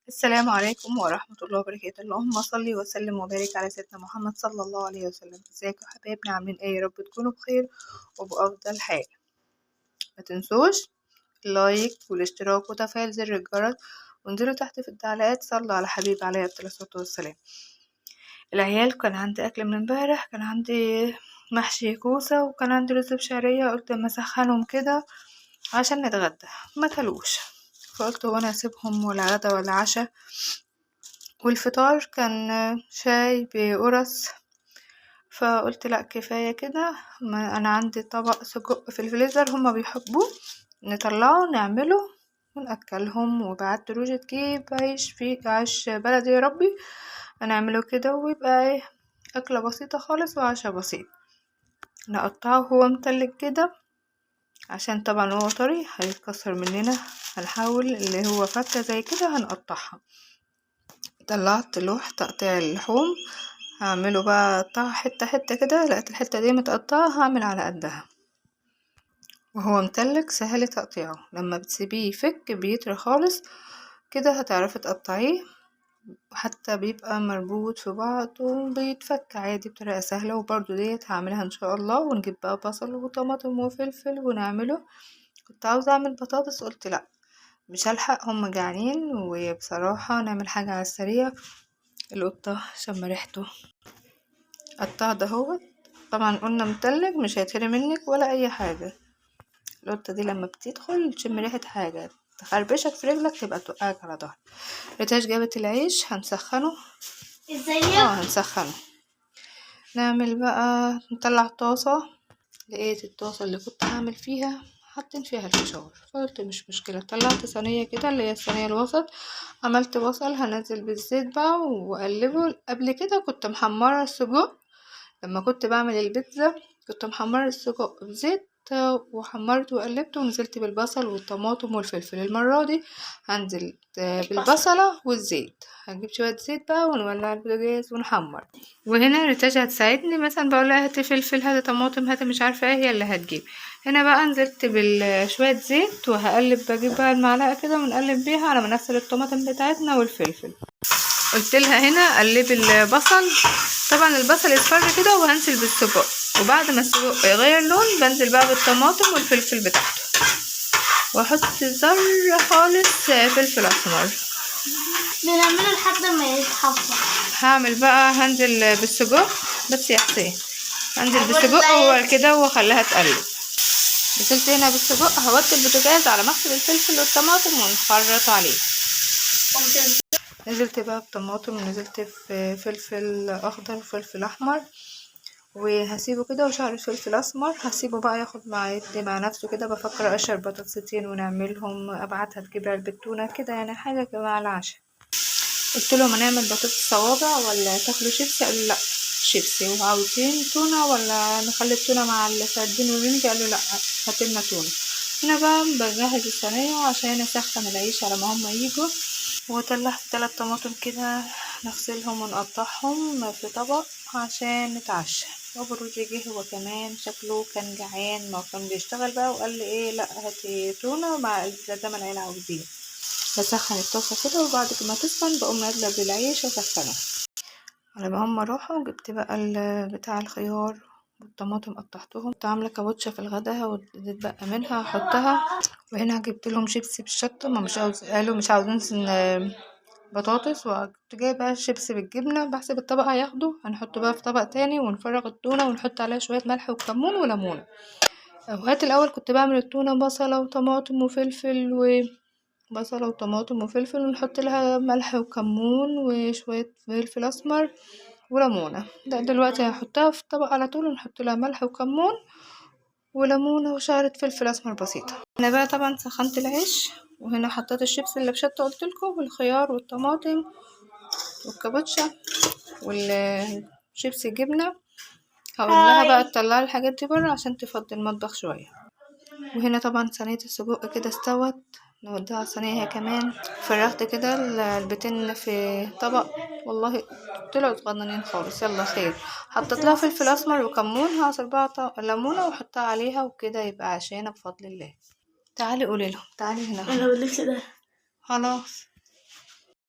السلام عليكم ورحمة الله وبركاته. اللهم صل وسلم وبارك على سيدنا محمد صلى الله عليه وسلم. ازيكم يا حبايبنا، عاملين ايه؟ يا رب تكونوا بخير وبأفضل حال. ما تنسوش اللايك والاشتراك وتفعيل زر الجرس، وانزلوا تحت في التعليقات صلوا على حبيب عليه افضل الصلاة والسلام. العيال كان عندي اكل من امبارح، كان عندي محشي كوسة وكان عندي رز بشعرية، قلت اما اسخنهم كده عشان نتغدى. ما كلوش، فقلت وانا اسيبهم ولا غدا ولا عشا. والفطار كان شاي بقرص، فقلت لا كفاية كده. انا عندي طبق سجق في الفريزر هما بيحبوه، نطلعه نعمله ونأكلهم. وبعت روجة تجيب عيش، في عيش بلدي يا ربي، هنعمله كده ويبقى ايه، أكلة بسيطة خالص وعشاء بسيط. نقطعه هو متلج كده عشان طبعا هو طري هيتكسر مننا، هنحاول اللي هو فكة زي كده هنقطعها. طلعت لوح تقطيع اللحوم، هعمله بقى اقطعها حتة حتة كده، لقيت الحتة دي متقطعة هعمل على قدها. وهو متلج سهل تقطيعه، لما بتسيبيه يفك بيطرى خالص كده هتعرفي تقطعيه، حتى بيبقى مربوط في بعض وبيتفك عادي بطريقة سهلة. وبرضو ديت هعملها ان شاء الله. ونجيب بقى بصل وطماطم وفلفل ونعمله. كنت عاوزة اعمل بطاطس، قلت لا مش هلحق، هم جعانين، وبصراحة نعمل حاجة على السريع. القطة شم ريحته، قطع دهوت. طبعا قلنا متلج مش هيتهري منك ولا اي حاجة. القطة دي لما بتدخل تشم ريحة حاجة تخربشك في رجلك تبقى توقعك على ظهرك. ريتاش جابت العيش هنسخنه. هنسخنه. نعمل بقى، نطلع طاسة. لقيت الطاسة اللي كنت هعمل فيها حاطين فيها الفشار، فقلت مش مشكلة. طلعت صينية كده اللي هي الصينية الوسط، عملت بصل هنزل بالزيت بقى واقلبه. قبل كده كنت محمرة السجق، لما كنت بعمل البيتزا كنت محمرة السجق بزيت، وحمرته وقلبته ونزلت بالبصل والطماطم والفلفل. المرة دي هنزل بالبصلة والزيت، هنجيب شوية زيت بقى ونولع البوتاجاز ونحمر. وهنا ريتاجة هتساعدني، مثلا بقولها هاتي فلفل هاتي طماطم هاتي مش عارفة ايه، هي اللي هتجيب. هنا بقى نزلت بشوية زيت وهقلب، بجيب بقى المعلقة كده ونقلب بيها على ما نغسل الطماطم بتاعتنا والفلفل. قلت لها هنا قلبي البصل، طبعا البصل يصفر كده، وهنزل بالسجق. وبعد ما السجق يغير لون بنزل بقى بالطماطم والفلفل بتاعته، واحط ذرة خالص فلفل اسمر. بنعمله لحد ما يتحمر. هعمل بقى هنزل بالسجق بس يا حسين، هنزل بالسجق وبعد كده واخليها تقلب. نزلت هنا بالسجق، هوطي البوتاجاز على ما اغسل الفلفل والطماطم ونخرط عليه. نزلت بقى بطماطم ونزلت في فلفل اخضر وفلفل احمر، وهسيبه كده وشعر الفلفل اسمر هسيبه بقى ياخد مع نفسه كده. بفكر اقشر بطاطستين ونعملهم، ابعتها تجيب علبة تونة كده، يعني حاجة كده على العشاء. قلت لهم هنعمل بطاطس صوابع ولا تاكلوا شيبسي؟ قالوا لا شيبسي. وعاوزين تونة ولا نخلي التونة مع السردين والرنجة؟ قالوا لا هاتلنا تونة. هنا بقى بجهز الصينية عشان اسخن العيش على ما هما يجوا. وطلعت 3 طماطم كده نغسلهم ونقطعهم في طبق عشان نتعشى. وابو الرز جه هو كمان، شكله كان جعان، ما كان بيشتغل بقى وقال لي ايه لا هاتي تونه مع زي ما العيله عاوزين. بسخن الطاسه كده، وبعد ما تسخن بقوم نازله بالعيش واسخنه. على ما هم راحوا جبت بقى بتاع الخيار والطماطم، قطعتهم. كنت عامله كابوتشا في الغدا واتبقى منها احطها. وهنا جبت لهم شيبسي بالشطه، ما مش قالوا مش عاوزين بطاطس، وكنت جايبه شيبسي بالجبنه. بحسب الطبق هياخده، هنحطه بقى في طبق تاني ونفرغ التونه ونحط عليها شويه ملح وكمون وليمونه. اوقات الاول كنت بعمل التونه بصله وطماطم وفلفل، وبصله وطماطم وفلفل ونحط لها ملح وكمون وشويه فلفل اسمر وليمونه. لا دلوقتي هحطها في الطبق على طول ونحط لها ملح وكمون وليمونه وشعرة فلفل اسمر بسيطه. انا بقى طبعا سخنت العيش، وهنا حطيت الشيبس اللي بشطه قلتلكم، والخيار والطماطم والكابوتشا والشيبس الجبنه. هقول لها بقى تطلعي الحاجات دي بره عشان تفضي المطبخ شويه. وهنا طبعا صينيه السجق كده استوت، نوديها على الصينيه هي كمان. فرغت كده البيتين في طبق، والله طلعوا صغننين خالص. يلا خير. حطيت لها فلفل اسمر وكمون، هعصر بقى ليمونه واحطها عليها وكده يبقى عشانه بفضل الله. تعالي قولي لهم، تعالي هنا. انا باللبس ده خلاص